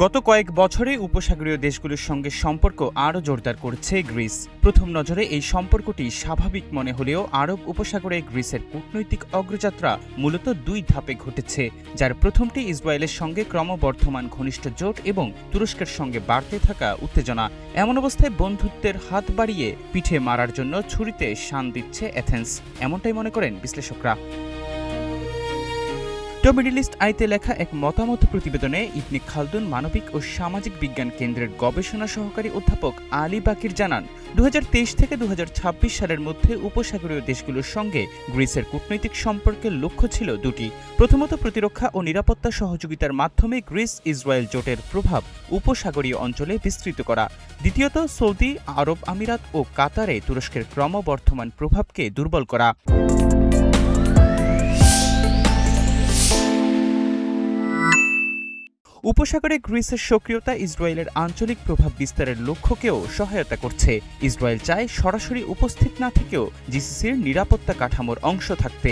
গত কয়েক বছরে উপসাগরীয় দেশগুলোর সঙ্গে সম্পর্ক আরও জোরদার করছে গ্রিস। প্রথম নজরে এই সম্পর্কটি স্বাভাবিক মনে হলেও আরব উপসাগরে গ্রিসের কূটনৈতিক অগ্রযাত্রা মূলত দুই ধাপে ঘটেছে, যার প্রথমটি ইসরায়েলের সঙ্গে ক্রমবর্ধমান ঘনিষ্ঠ জোট এবং তুরস্কের সঙ্গে বাড়তে থাকা উত্তেজনা। এমন অবস্থায় বন্ধুত্বের হাত বাড়িয়ে পিঠে মারার জন্য ছুরিতে শান দিচ্ছে অ্যাথেন্স, এমনটাই মনে করেন বিশ্লেষকরা। মিডল ইস্ট আইতে লেখা এক মতামত প্রতিবেদনে ইবনে খালদুন মানবিক ও সামাজিক বিজ্ঞান কেন্দ্রের গবেষণা সহকারী অধ্যাপক আলী বাকির জানান, 2023 থেকে 2026 সালের মধ্যে উপসাগরীয় দেশগুলোর সঙ্গে গ্রিসের কূটনৈতিক সম্পর্কের লক্ষ্য ছিল দুটি। প্রথমত, প্রতিরক্ষা ও নিরাপত্তা সহযোগিতার মাধ্যমে গ্রিস ইসরায়েল জোটের প্রভাব উপসাগরীয় অঞ্চলে বিস্তৃত করা। দ্বিতীয়ত, সৌদি আরব আমিরাত ও কাতারে তুরস্কের ক্রমবর্ধমান প্রভাবকে দুর্বল করা। উপসাগরে গ্রিসের সক্রিয়তা ইসরায়েলের আঞ্চলিক প্রভাব বিস্তারের লক্ষ্যকেও সহায়তা করছে। ইসরায়েল চায় সরাসরি উপস্থিত না থেকেও জিসিসির নিরাপত্তা কাঠামোর অংশ থাকতে।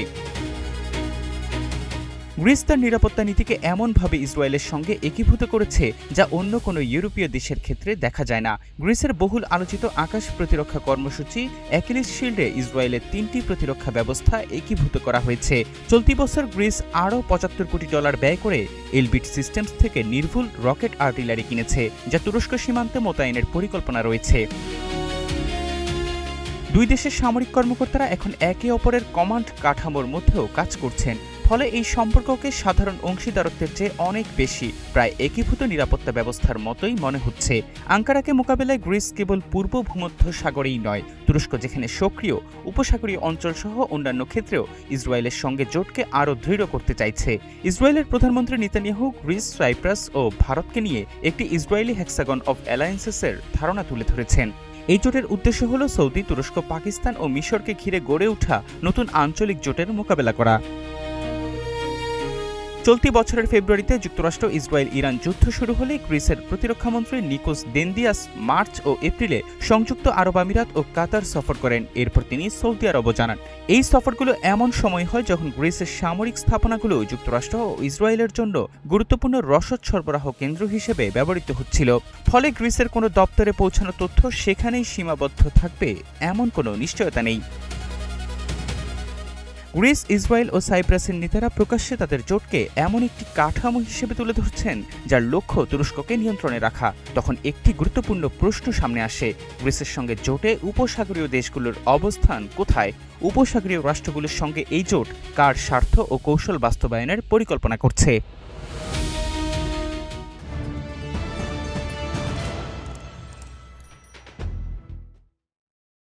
গ্রিস তার নিরাপত্তা নীতিকে এমনভাবে ইসরায়েলের সঙ্গে একীভূত করেছে যা অন্য কোনো ইউরোপীয় দেশের ক্ষেত্রে দেখা যায় না। গ্রিসের বহুল আলোচিত আকাশ প্রতিরক্ষা কর্মসূচি অ্যাকিলিস শিল্ডে ইসরায়েলের 3টি প্রতিরক্ষা ব্যবস্থা একীভূত করা হয়েছে। চলতি বছর গ্রিস আরও $75 কোটি ব্যয় করে এলবিট সিস্টেমস থেকে নির্ভুল রকেট আর্টিলারি কিনেছে, যা তুরস্ক সীমান্তে মোতায়েনের পরিকল্পনা রয়েছে। দুই দেশের সামরিক কর্মকর্তারা এখন একে অপরের কমান্ড কাঠামোর মধ্যেও কাজ করছেন, ফলে এই সম্পর্ককে সাধারণ অংশীদারত্বের চেয়ে অনেক বেশি, প্রায় একীভূত নিরাপত্তা ব্যবস্থার মতোই মনে হচ্ছে। আঙ্কারাকে মোকাবেলায় গ্রিস কেবল পূর্ব ভূমধ্য সাগরেই নয়, তুরস্ক যেখানে সক্রিয়, উপসাগরীয় অঞ্চলসহ অন্যান্য ক্ষেত্রেও ইসরায়েলের সঙ্গে জোটকে আরও দৃঢ় করতে চাইছে। ইসরায়েলের প্রধানমন্ত্রী নেতানিয়াহু গ্রিস, সাইপ্রাস ও ভারতকে নিয়ে একটি ইসরায়েলি হেক্সাগন অব অ্যালায়েন্সেসের ধারণা তুলে ধরেছেন। এই জোটের উদ্দেশ্য হল সৌদি, তুরস্ক, পাকিস্তান ও মিশরকে ঘিরে গড়ে ওঠা নতুন আঞ্চলিক জোটের মোকাবেলা করা। চলতি বছরের ফেব্রুয়ারিতে যুক্তরাষ্ট্র ইসরায়েল ইরান যুদ্ধ শুরু হলে গ্রিসের প্রতিরক্ষামন্ত্রী নিকোস দেনদিয়াস মার্চ ও এপ্রিলে সংযুক্ত আরব আমিরাত ও কাতার সফর করেন। এরপর তিনি সৌদি আরবও যান। এই সফরগুলো এমন সময় হয় যখন গ্রিসের সামরিক স্থাপনাগুলো যুক্তরাষ্ট্র ও ইসরায়েলের জন্য গুরুত্বপূর্ণ রসদ সরবরাহ কেন্দ্র হিসেবে ব্যবহৃত হচ্ছিল। ফলে গ্রিসের কোনো দপ্তরে পৌঁছানো তথ্য সেখানেই সীমাবদ্ধ থাকবে এমন কোনো নিশ্চয়তা নেই। গ্রিস, ইসরায়েল ও সাইপ্রাসের নেতারা প্রকাশ্যে তাদের জোটকে এমন একটি কাঠামো হিসেবে তুলে ধরছেন যার লক্ষ্য তুরস্ককে নিয়ন্ত্রণে রাখা। তখন একটি গুরুত্বপূর্ণ প্রশ্ন সামনে আসে, গ্রিসের সঙ্গে জোটে উপসাগরীয় দেশগুলোর অবস্থান কোথায়? উপসাগরীয় রাষ্ট্রগুলোর সঙ্গে এই জোট কার স্বার্থ ও কৌশল বাস্তবায়নের পরিকল্পনা করছে?